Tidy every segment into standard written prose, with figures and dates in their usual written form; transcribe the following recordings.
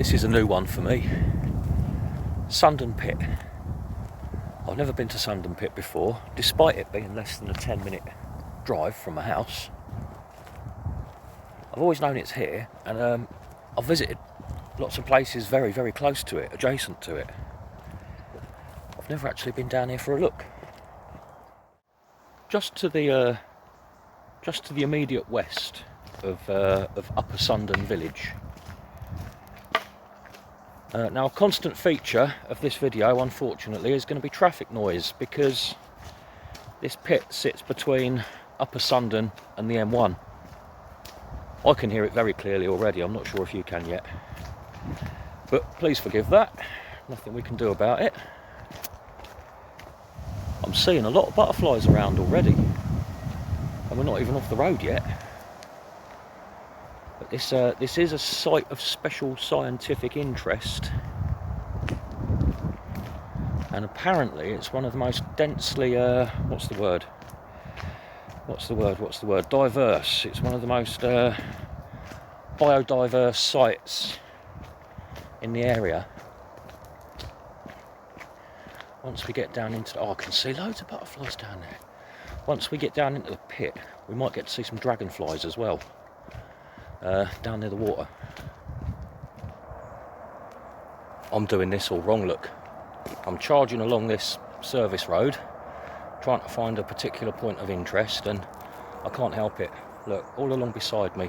This is a new one for me. Sundon Pit. I've never been to Sundon Pit before, despite it being less than a 10-minute drive from my house. I've always known it's here, and I've visited lots of places very, very close to it, adjacent to it. I've never actually been down here for a look. Just to the immediate west of Upper Sundon village. Now, a constant feature of this video, unfortunately, is going to be traffic noise, because this pit sits between Upper Sundon and the M1. I can hear it very clearly already. I'm not sure if you can yet, but please forgive that. Nothing we can do about it. I'm seeing a lot of butterflies around already, and we're not even off the road yet. But this is a site of special scientific interest, and apparently it's one of the most densely what's the word? Diverse. It's one of the most biodiverse sites in the area. Once we get down into I can see loads of butterflies down there. Once we get down into the pit, we might get to see some dragonflies as well, down near the water. I'm doing this all wrong, look. I'm charging along this service road, trying to find a particular point of interest, and I can't help it. Look, all along beside me.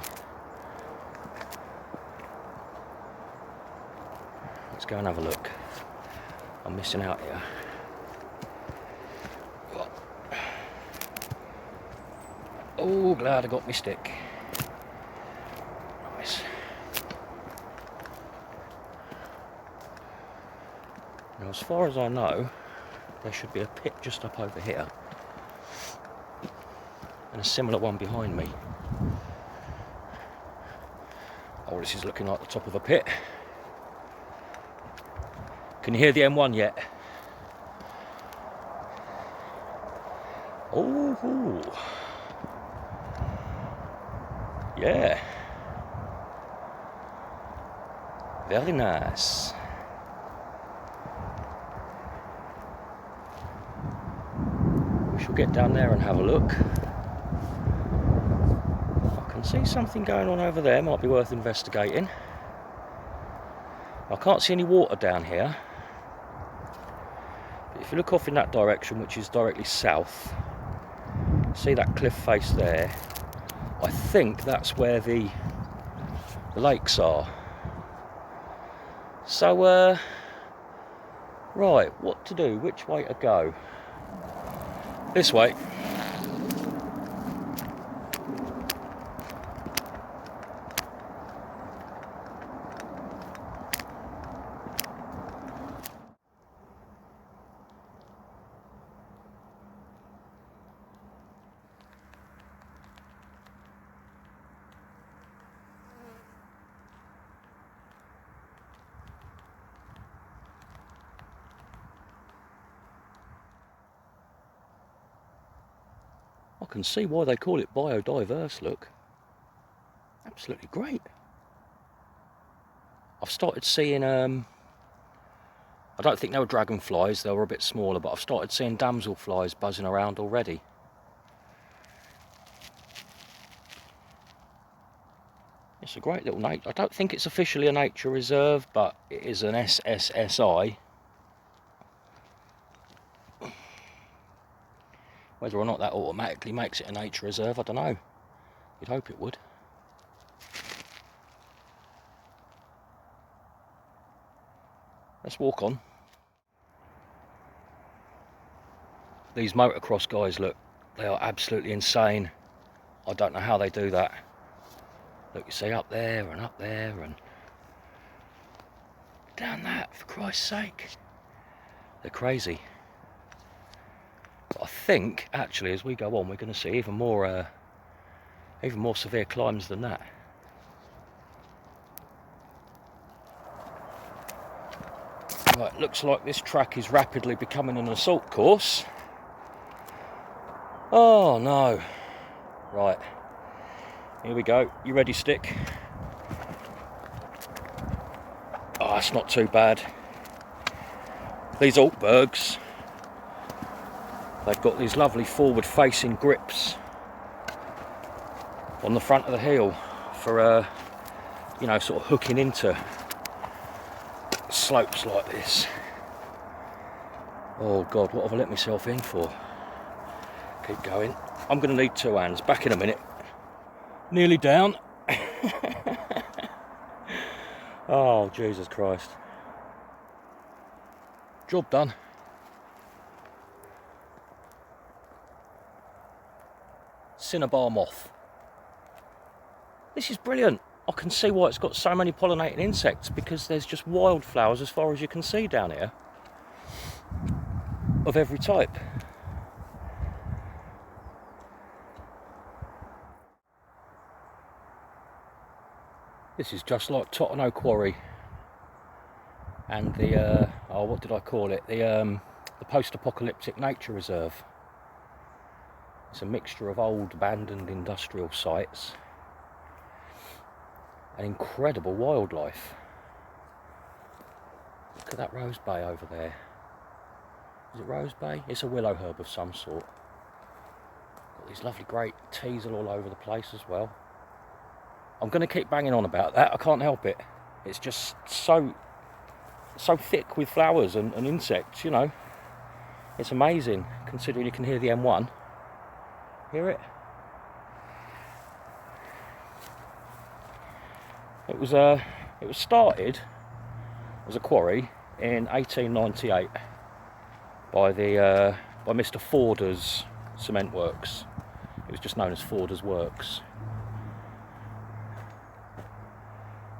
Let's go and have a look. I'm missing out here. Oh, glad I got my stick. Nice. Now, as far as I know, there should be a pit just up over here, and a similar one behind me. Oh, this is looking like the top of a pit. Can you hear the M1 yet? Oh, yeah. Very nice. We shall get down there and have a look. I can see something going on over there, might be worth investigating. I can't see any water down here. But if you look off in that direction, which is directly south, see that cliff face there? I think that's where the lakes are. So, right, what to do? Which way to go? This way. I can see why they call it biodiverse, look. Absolutely great. I've started seeing, I don't think they were dragonflies, they were a bit smaller, but I've started seeing damselflies buzzing around already. It's a great little nature. I don't think it's officially a nature reserve, but it is an SSSI. Whether or not that automatically makes it a nature reserve, I don't know. You'd hope it would. Let's walk on. These motocross guys, look, they are absolutely insane. I don't know how they do that. Look, you see up there and down that, for Christ's sake. They're crazy. But I think, actually, as we go on, we're going to see even more severe climbs than that. Right, looks like this track is rapidly becoming an assault course. Oh no. Right, here we go. You ready, stick? Oh, that's not too bad. These Altbergs, they've got these lovely forward-facing grips on the front of the heel for, you know, sort of hooking into slopes like this. Oh God, what have I let myself in for? Keep going. I'm going to need two hands. Back in a minute. Nearly down. Oh, Jesus Christ. Job done. Cinnabar moth. This is brilliant. I can see why it's got so many pollinating insects, because there's just wildflowers as far as you can see down here. Of every type. This is just like Tottenham Quarry and the oh, what did I call it? The post-apocalyptic nature reserve. It's a mixture of old abandoned industrial sites and incredible wildlife. Look at that rose bay over there. Is it rose bay? It's a willow herb of some sort. Got these lovely great teasel all over the place as well. I'm going to keep banging on about that. I can't help it. It's just so thick with flowers and insects, you know. It's amazing, considering you can hear the M1. Hear it? It was started as a quarry in 1898 by Mr. Forder's cement works. It was just known as Forder's Works.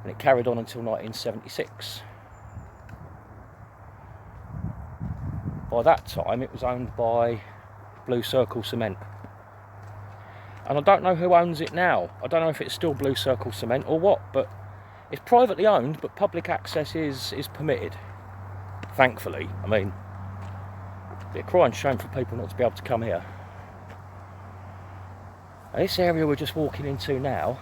And it carried on until 1976. By that time it was owned by Blue Circle Cement. And I don't know who owns it now. I don't know if it's still Blue Circle Cement or what, but it's privately owned, but public access is permitted. Thankfully. I mean, it'd be a crying shame for people not to be able to come here. Now, this area we're just walking into now,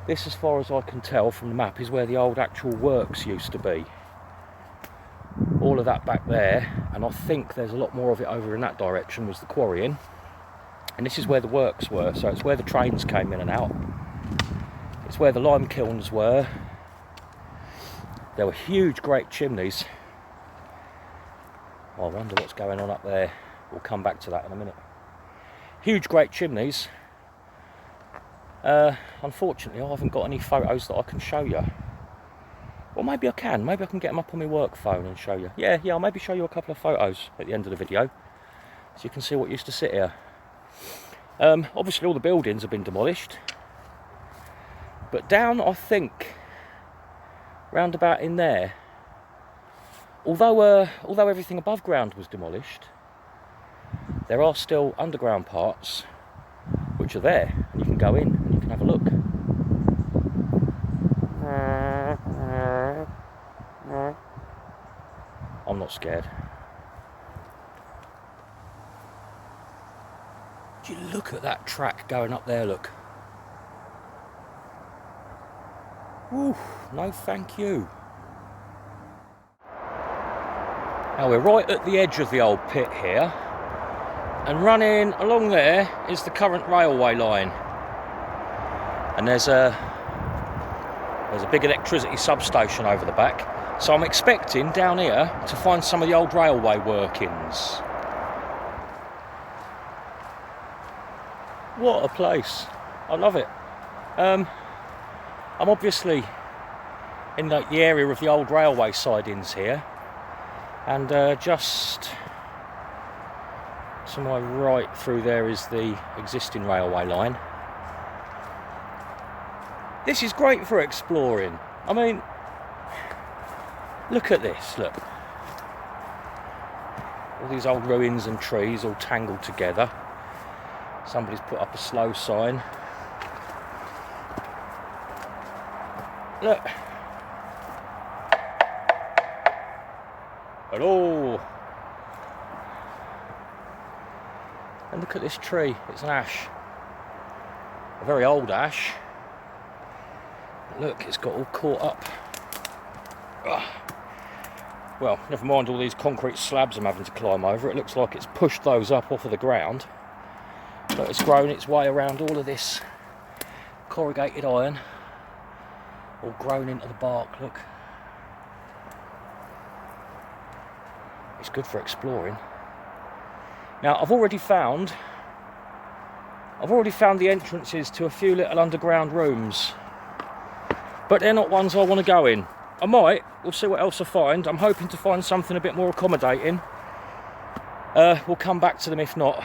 this, as far as I can tell from the map, is where the old actual works used to be. All of that back there, and I think there's a lot more of it over in that direction, was the quarrying. And this is where the works were, so it's where the trains came in and out. It's where the lime kilns were. There were huge, great chimneys. Oh, I wonder what's going on up there. We'll come back to that in a minute. Huge, great chimneys. Unfortunately, I haven't got any photos that I can show you. Well, maybe I can. Maybe I can get them up on my work phone and show you. Yeah, I'll maybe show you a couple of photos at the end of the video, so you can see what used to sit here. Obviously, all the buildings have been demolished. But down, I think, round about in there, although everything above ground was demolished, there are still underground parts which are there, and you can go in and you can have a look. I'm not scared. Do you look at that track going up there, look. Ooh, no thank you. Now we're right at the edge of the old pit here, and running along there is the current railway line. And there's a big electricity substation over the back. So I'm expecting down here to find some of the old railway workings. What a place. I love it. I'm obviously in the area of the old railway sidings here, and just to my right through there is the existing railway line. This is great for exploring. I mean, look at this, look. All these old ruins and trees all tangled together. Somebody's put up a slow sign. Look. Hello. And look at this tree, it's an ash. A very old ash. Look, it's got all caught up Well, never mind all these concrete slabs I'm having to climb over. It looks like it's pushed those up off of the ground, but it's grown its way around all of this corrugated iron, all grown into the bark. Look, it's good for exploring. Now I've already found the entrances to a few little underground rooms, but they're not ones I want to go in. I might, we'll see what else I find. I'm hoping to find something a bit more accommodating. We'll come back to them if not.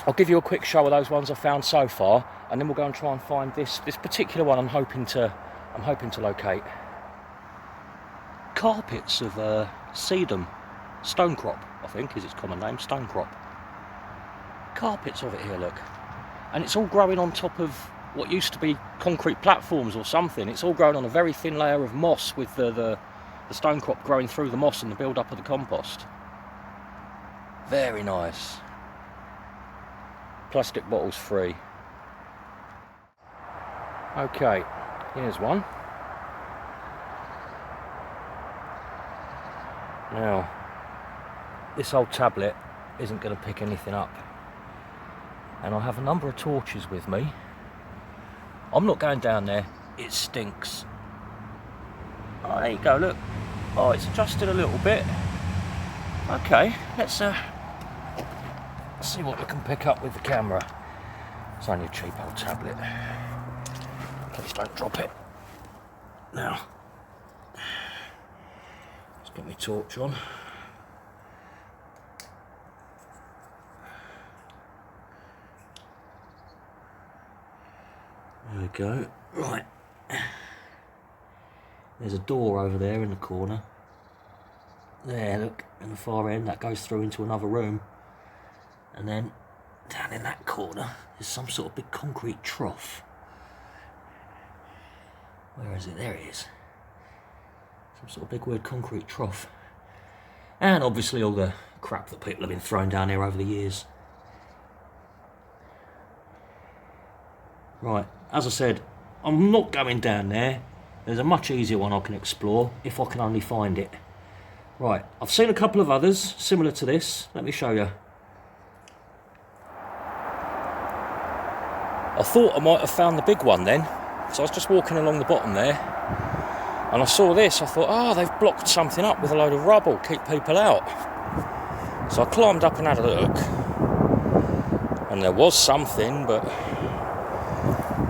I'll give you a quick show of those ones I've found so far, and then we'll go and try and find this particular one I'm hoping to locate. Carpets of sedum, stonecrop, I think is its common name, stonecrop. Carpets of it here, look. And it's all growing on top of what used to be concrete platforms or something. It's all grown on a very thin layer of moss, with the stonecrop growing through the moss and the build-up of the compost. Very nice. Plastic bottles free. Okay, here's one. Now, this old tablet isn't going to pick anything up, and I have a number of torches with me. I'm not going down there, it stinks. Oh, there you go, look. Oh, it's adjusted a little bit. Okay, let's see what we can pick up with the camera. It's only a cheap old tablet. Please don't drop it. Now, let's get my torch on. There we go. Right. There's a door over there in the corner. There, look, in the far end, that goes through into another room. And then, down in that corner, there's some sort of big concrete trough. Where is it? There it is. Some sort of big weird concrete trough. And obviously all the crap that people have been throwing down there over the years. Right, as I said, I'm not going down there. There's a much easier one I can explore, if I can only find it. Right, I've seen a couple of others similar to this. Let me show you. I thought I might have found the big one then. So I was just walking along the bottom there, and I saw this. I thought, oh, they've blocked something up with a load of rubble, keep people out. So I climbed up and had a look, and there was something, but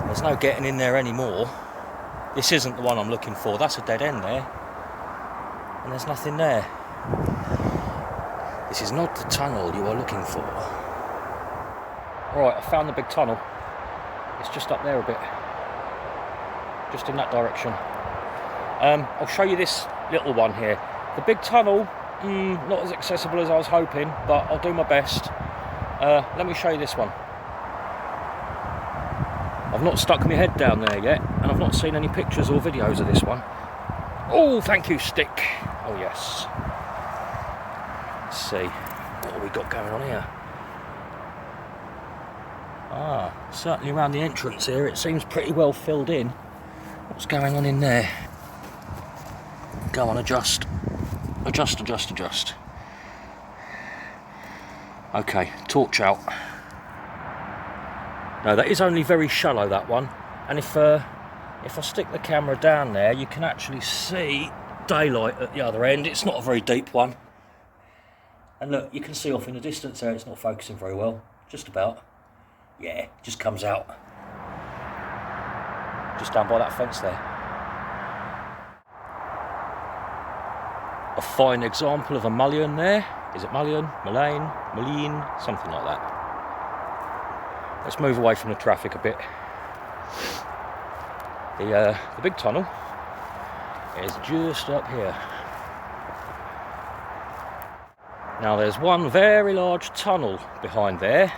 there's no getting in there anymore. This isn't the one I'm looking for. That's a dead end there, and there's nothing there. This is not the tunnel you are looking for. Right, I found the big tunnel. It's just up there a bit. Just in that direction. I'll show you this little one here. The big tunnel, not as accessible as I was hoping, but I'll do my best. Let me show you this one. I've not stuck my head down there yet, and I've not seen any pictures or videos of this one. Oh, thank you, stick. Oh, yes. Let's see. What have we got going on here? Ah, certainly around the entrance here, it seems pretty well filled in. What's going on in there? Go on, adjust. Adjust, adjust, adjust. Okay, torch out. No, that is only very shallow, that one. And if I stick the camera down there, you can actually see daylight at the other end. It's not a very deep one. And look, you can see off in the distance there, it's not focusing very well. Just about. Yeah, just comes out. Just down by that fence there. A fine example of a mullion there. Is it mullion? Mullion? Mullion? Something like that. Let's move away from the traffic a bit. The big tunnel is just up here. Now there's one very large tunnel behind there,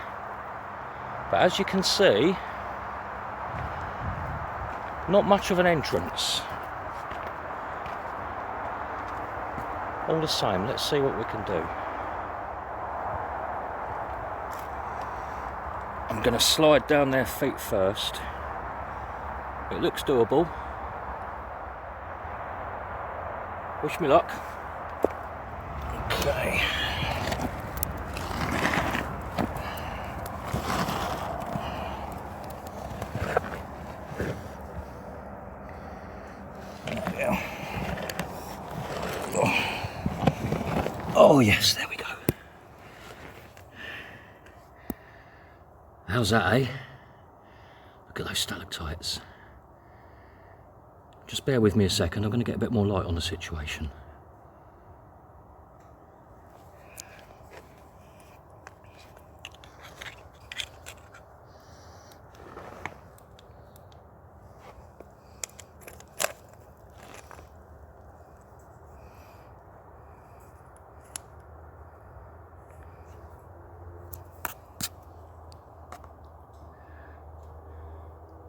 but as you can see, not much of an entrance. All the same, let's see what we can do. I'm going to slide down their feet first. It looks doable. Wish me luck. Okay. Oh yes, there we go. How's that, eh? Look at those stalactites. Just bear with me a second, I'm going to get a bit more light on the situation.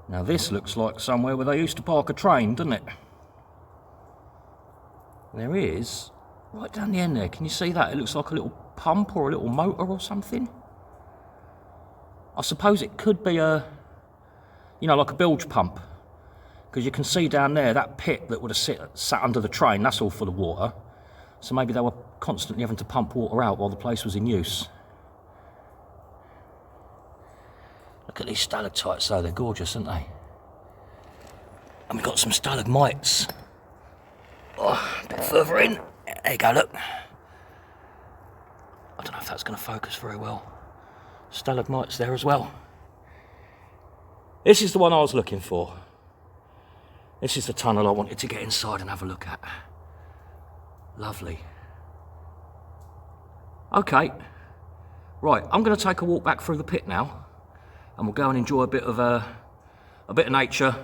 Now this looks like somewhere where they used to park a train, doesn't it? There is, right down the end there, can you see that? It looks like a little pump or a little motor or something. I suppose it could be a, you know, like a bilge pump. Because you can see down there, that pit that would have sat under the train, that's all full of water. So maybe they were constantly having to pump water out while the place was in use. Look at these stalactites though, they're gorgeous, aren't they? And we've got some stalagmites. Oh, a bit further in. There you go, look. I don't know if that's going to focus very well. Stalagmites there as well. This is the one I was looking for. This is the tunnel I wanted to get inside and have a look at. Lovely. Okay. Right, I'm going to take a walk back through the pit now. And we'll go and enjoy a bit of nature,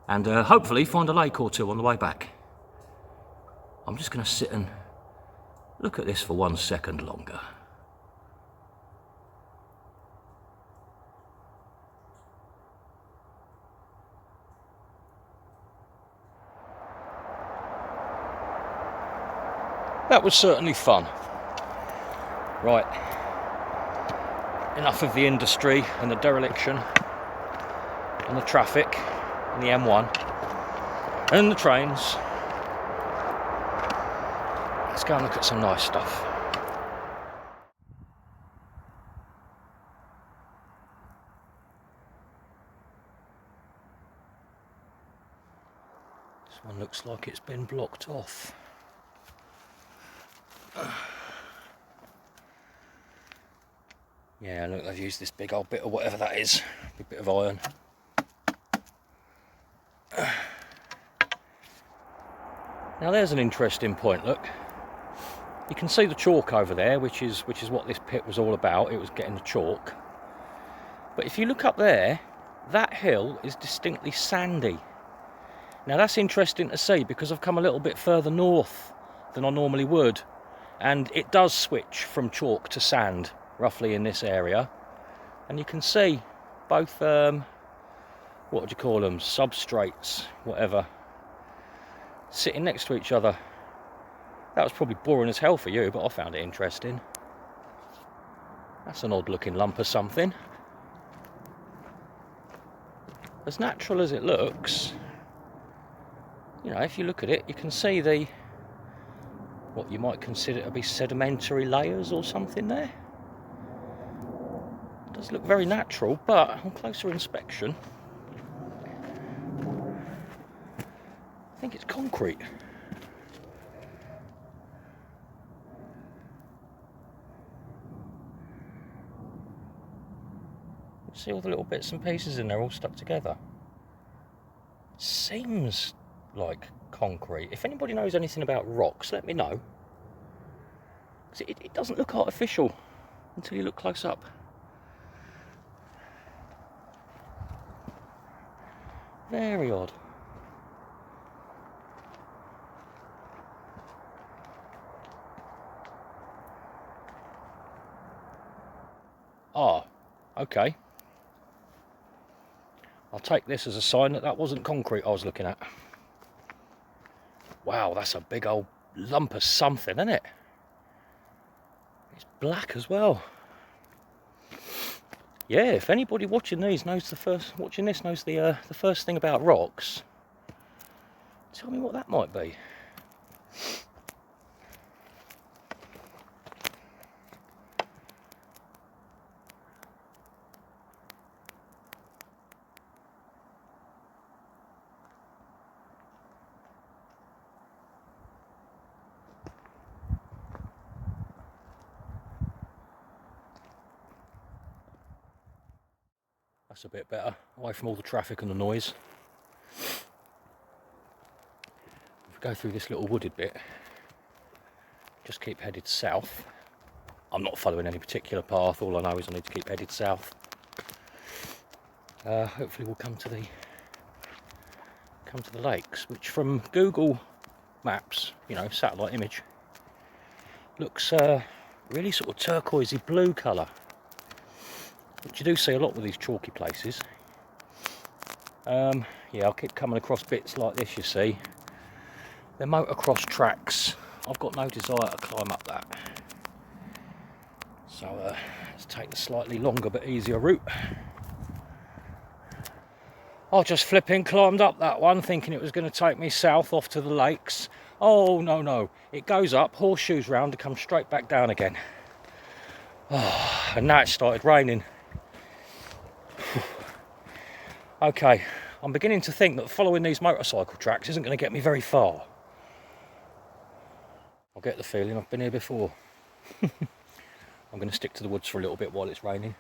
and hopefully find a lake or two on the way back. I'm just going to sit and look at this for 1 second longer. That was certainly fun. Right. Enough of the industry and the dereliction and the traffic and the M1 and the trains. Let's go and look at some nice stuff. This one looks like it's been blocked off. Yeah, look, they've used this big old bit of whatever that is, big bit of iron. Now there's an interesting point, look. You can see the chalk over there, which is what this pit was all about. It was getting the chalk. But if you look up there, that hill is distinctly sandy. Now that's interesting to see because I've come a little bit further north than I normally would. And it does switch from chalk to sand, roughly in this area. And you can see both, what would you call them, substrates, whatever, sitting next to each other. That was probably boring as hell for you, but I found it interesting. That's an odd looking lump of something. As natural as it looks, you know, if you look at it, you can see the, what you might consider to be sedimentary layers or something there. It does look very natural, but on closer inspection, I think it's concrete. See all the little bits and pieces in there all stuck together. Seems like concrete. If anybody knows anything about rocks, let me know. 'Cause it doesn't look artificial until you look close up. Very odd. Ah, okay. I'll take this as a sign that that wasn't concrete I was looking at. Wow, that's a big old lump of something, isn't it? It's black as well. Yeah, if anybody watching these knows the first thing about rocks, tell me what that might be. That's a bit better, away from all the traffic and the noise. If we go through this little wooded bit, just keep headed south. I'm not following any particular path, all I know is I need to keep headed south. Hopefully we'll come to the lakes, which from Google Maps, you know, satellite image, looks really sort of turquoisey blue colour, which you do see a lot with these chalky places. Yeah, I'll keep coming across bits like this, you see. They're motocross tracks. I've got no desire to climb up that. So let's take the slightly longer but easier route. I just flipping climbed up that one thinking it was going to take me south off to the lakes. Oh no, it goes up, horseshoes round to come straight back down again. Oh, and now it started raining. Okay, I'm beginning to think that following these motorcycle tracks isn't going to get me very far. I get the feeling I've been here before. I'm going to stick to the woods for a little bit while it's raining.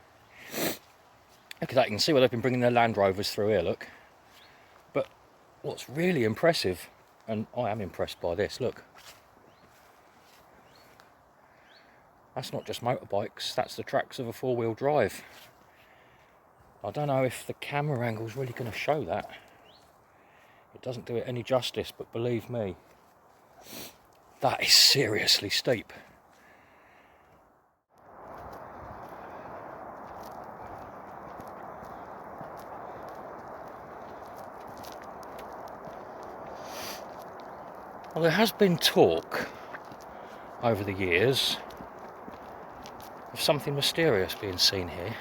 Look at that, you can see where they've been bringing their Land Rovers through here, look. But what's really impressive, and I am impressed by this, look. That's not just motorbikes, that's the tracks of a four-wheel drive. I don't know if the camera angle's really going to show that. It doesn't do it any justice, but believe me, that is seriously steep. Well, there has been talk over the years of something mysterious being seen here.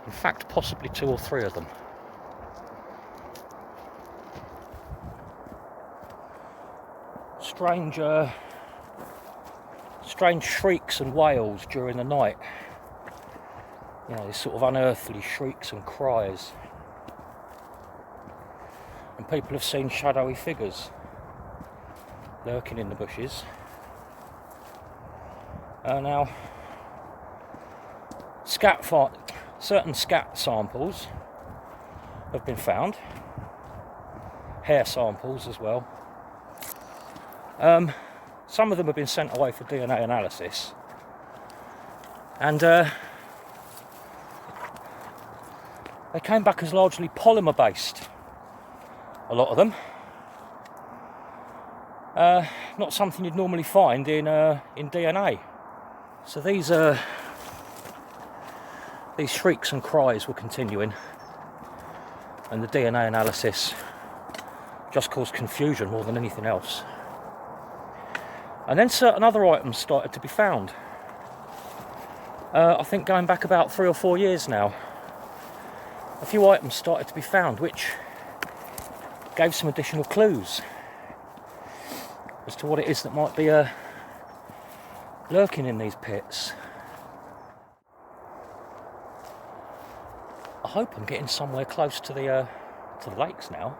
In fact, possibly 2 or 3 of them. Strange shrieks and wails during the night. You know, these sort of unearthly shrieks and cries. And people have seen shadowy figures lurking in the bushes. Now, certain scat samples have been found, hair samples as well. Some of them have been sent away for DNA analysis, and they came back as largely polymer based, a lot of them. Not something you'd normally find in DNA. So these shrieks and cries were continuing, and the DNA analysis just caused confusion more than anything else. And then certain other items started to be found. I think going back about 3 or 4 years now, a few items started to be found which gave some additional clues as to what it is that might be lurking in these pits. I hope I'm getting somewhere close to the lakes now.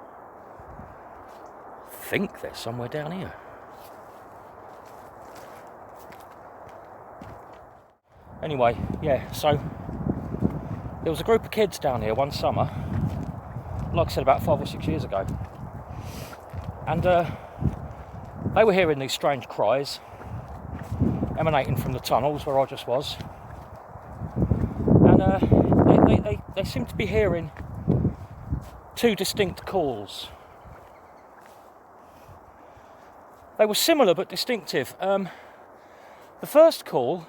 I think there's somewhere down here. Anyway, yeah, so there was a group of kids down here one summer, like I said, about 5 or 6 years ago, and they were hearing these strange cries emanating from the tunnels where I just was, and they seemed to be hearing 2 distinct calls. They were similar but distinctive. The first call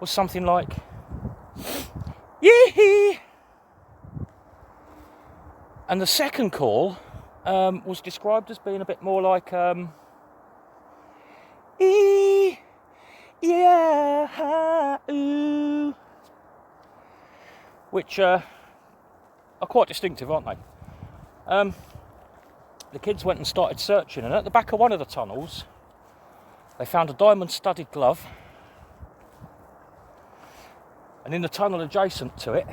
was something like "Yee-hee!" And the second call was described as being a bit more like "Ee, yeah, ooh," which are quite distinctive, aren't they? the kids went and started searching, and at the back of one of the tunnels they found a diamond-studded glove, and in the tunnel adjacent to it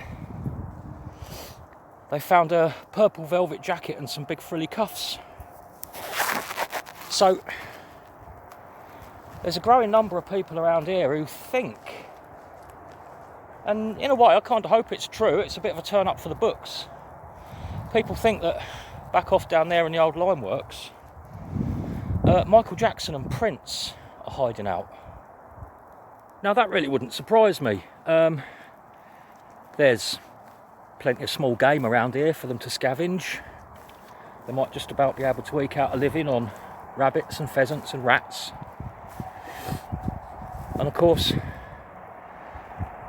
they found a purple velvet jacket and some big frilly cuffs. So there's a growing number of people around here who think, and in a way I kind of hope it's true, it's a bit of a turn up for the books. People think that back off down there in the old lime works, Michael Jackson and Prince are hiding out. Now that really wouldn't surprise me. There's plenty of small game around here for them to scavenge. They might just about be able to eke out a living on rabbits and pheasants and rats. And of course,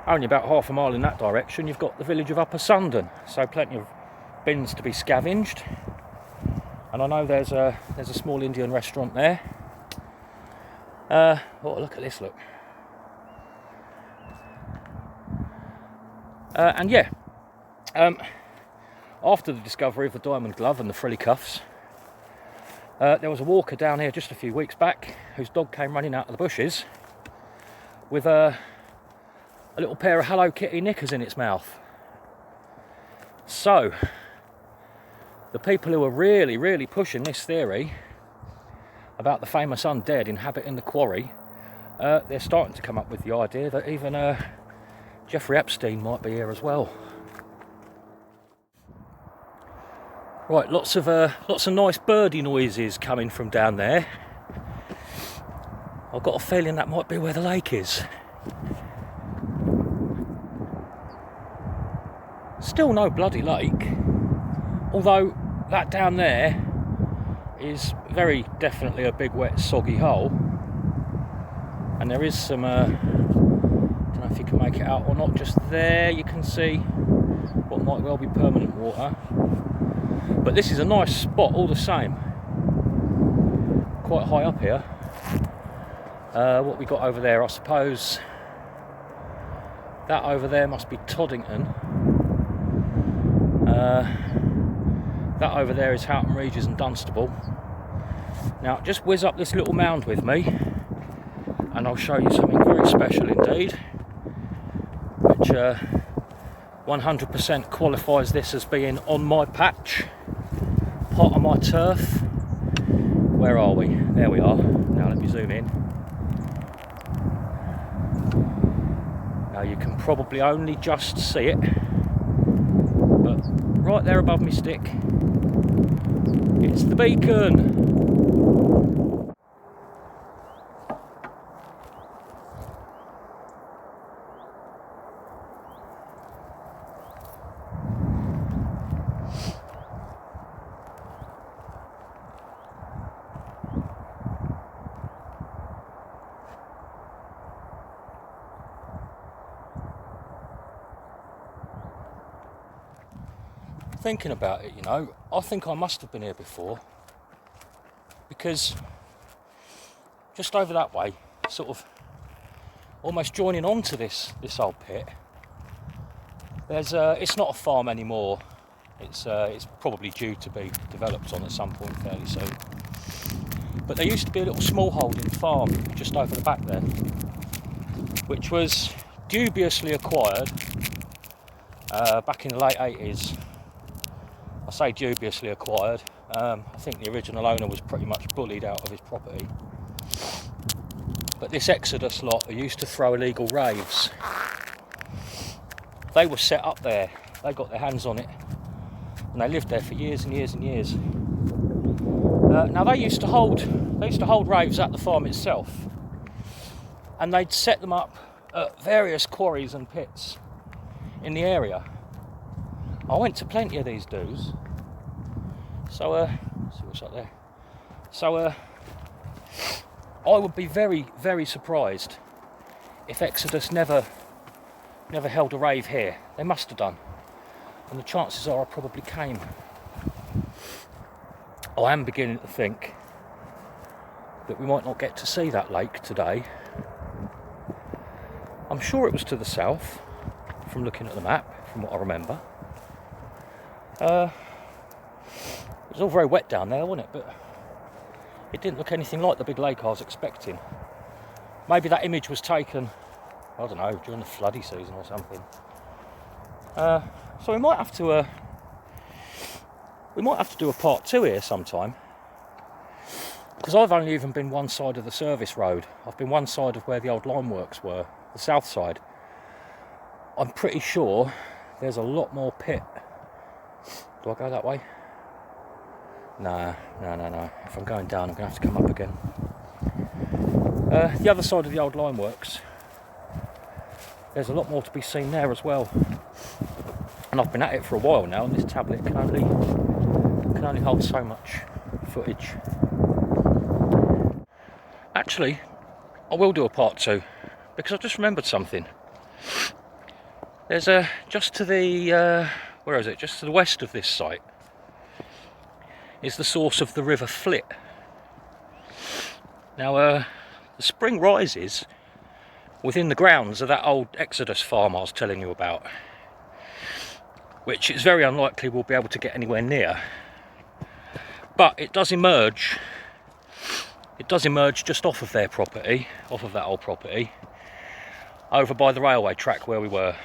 only about half a mile in that direction you've got the village of Upper Sundon, so plenty of bins to be scavenged. And I know there's a small Indian restaurant there. Oh, look at this, look. And yeah, after the discovery of the diamond glove and the frilly cuffs, there was a walker down here just a few weeks back whose dog came running out of the bushes with a little pair of Hello Kitty knickers in its mouth. So the people who are really pushing this theory about the famous undead inhabiting the quarry, they're starting to come up with the idea that even Jeffrey Epstein might be here as well. Right, lots of nice birdie noises coming from down there. I've got a feeling that might be where the lake is. Still no bloody lake, although that down there is very definitely a big wet soggy hole, and there is some I don't know if you can make it out or not, just there you can see what might well be permanent water, but this is a nice spot all the same, quite high up here. What we got over there, I suppose that over there must be Toddington. That over there is Houghton Regis and Dunstable. Now just whiz up this little mound with me and I'll show you something very special indeed, which 100% qualifies this as being on my patch, part of my turf. Where are we? There we are. Now let me zoom in. Now you can probably only just see it, but right there above me stick, it's the beacon. Thinking about it, you know, I think I must have been here before, because just over that way, sort of almost joining on to this old pit, there's it's not a farm anymore. It's probably due to be developed on at some point fairly soon. But there used to be a little smallholding farm just over the back there, which was dubiously acquired back in the late 80s. I say dubiously acquired. I think the original owner was pretty much bullied out of his property. But this Exodus lot who used to throw illegal raves, they were set up there. They got their hands on it, and they lived there for years and years and years. Now they used to hold raves at the farm itself, and they'd set them up at various quarries and pits in the area. I went to plenty of these do's, so let's see what's up there. So I would be very, very surprised if Exodus never held a rave here. They must have done, and the chances are I probably came. I am beginning to think that we might not get to see that lake today. I'm sure it was to the south, from looking at the map, from what I remember. It was all very wet down there, wasn't it? But it didn't look anything like the big lake I was expecting. Maybe that image was taken, I don't know, during the floody season or something. So we might have to do a part 2 here sometime, because I've only even been one side of the service road. I've been one side of where the old lime works were, the south side. I'm pretty sure there's a lot more pit. Do I go that way? No. If I'm going down, I'm going to have to come up again. The other side of the old lime works, there's a lot more to be seen there as well. And I've been at it for a while now, and this tablet can only hold so much footage. Actually, I will do a part 2, because I've just remembered something. There's just to the where is it? Just to the west of this site is the source of the River Flit. Now, the spring rises within the grounds of that old Exodus farm I was telling you about, which it's very unlikely we'll be able to get anywhere near. But it does emerge. It does emerge just off of their property, off of that old property, over by the railway track where we were.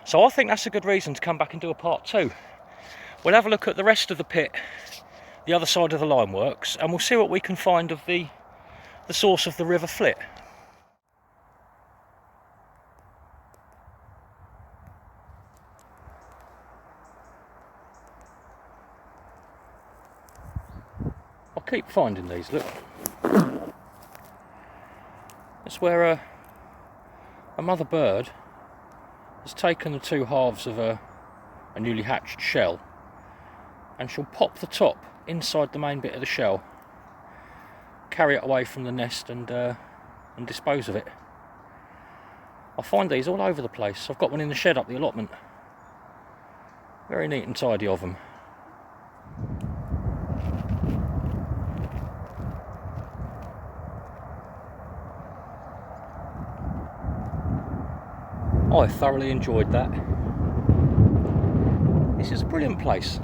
So I think that's a good reason to come back and do a part 2. We'll have a look at the rest of the pit, the other side of the lime works, and we'll see what we can find of the source of the River Flit. I'll keep finding these, look. It's where a mother bird has taken the two halves of a newly hatched shell, and she'll pop the top inside the main bit of the shell, carry it away from the nest, and dispose of it. I find these all over the place. I've got one in the shed up the allotment. Very neat and tidy of them. I thoroughly enjoyed that. This is a brilliant place.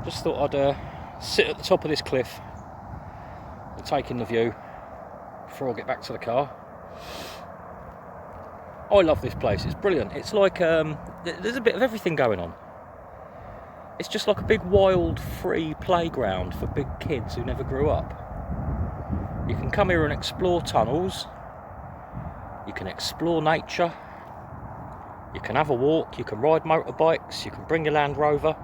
Just thought I'd sit at the top of this cliff and take in the view before I get back to the car. I love this place, it's brilliant. It's like, there's a bit of everything going on. It's just like a big wild free playground for big kids who never grew up. You can come here and explore tunnels. You can explore nature, you can have a walk, you can ride motorbikes, you can bring your Land Rover.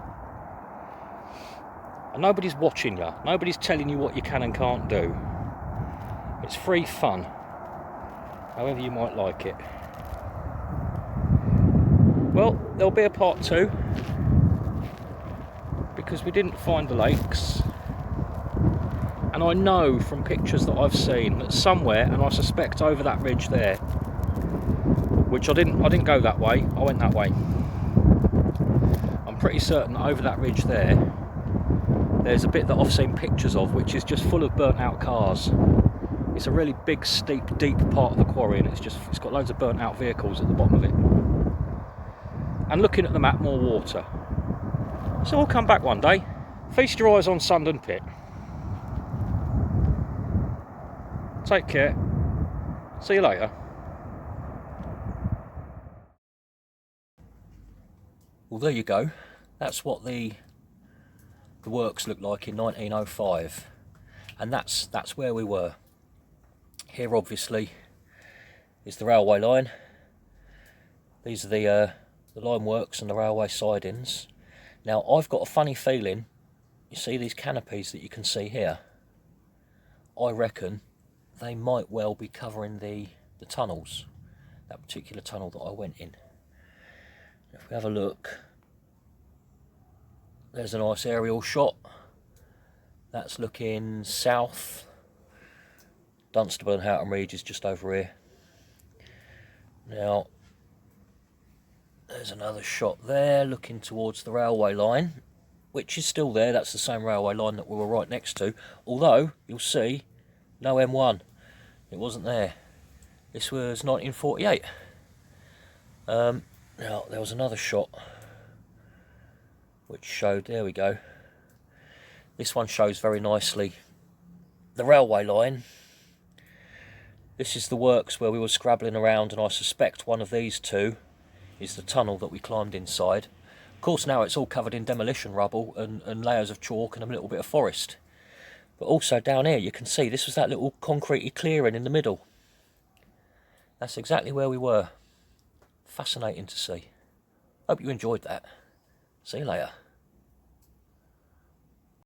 And nobody's watching you, nobody's telling you what you can and can't do. It's free fun, however you might like it. Well, there'll be a part 2, because we didn't find the lakes. And I know from pictures that I've seen that somewhere, and I suspect over that ridge there, which I didn't go that way, I went that way. I'm pretty certain that over that ridge there's a bit that I've seen pictures of, which is just full of burnt out cars. It's a really big, steep, deep part of the quarry, and it's got loads of burnt out vehicles at the bottom of it. And looking at the map, more water. So we'll come back one day. Feast your eyes on Sundon Pit. Take care. See you later. Well, there you go. That's what the works looked like in 1905, and that's where we were. Here, obviously, is the railway line. These are the lime works and the railway sidings. Now, I've got a funny feeling. You see these canopies that you can see here? I reckon they might well be covering the tunnels, that particular tunnel that I went in. If we have a look, there's a nice aerial shot. That's looking south. Dunstable and Houghton Reed is just over here. Now, there's another shot there looking towards the railway line, which is still there. That's the same railway line that we were right next to, although you'll see no M1. It wasn't there. This was 1948. Now, there was another shot which showed, there we go. This one shows very nicely the railway line. This is the works where we were scrabbling around, and I suspect one of these two is the tunnel that we climbed inside. Of course now it's all covered in demolition rubble and layers of chalk and a little bit of forest. But also down here you can see this was that little concretey clearing in the middle. That's exactly where we were. Fascinating to see. Hope you enjoyed that. See you later.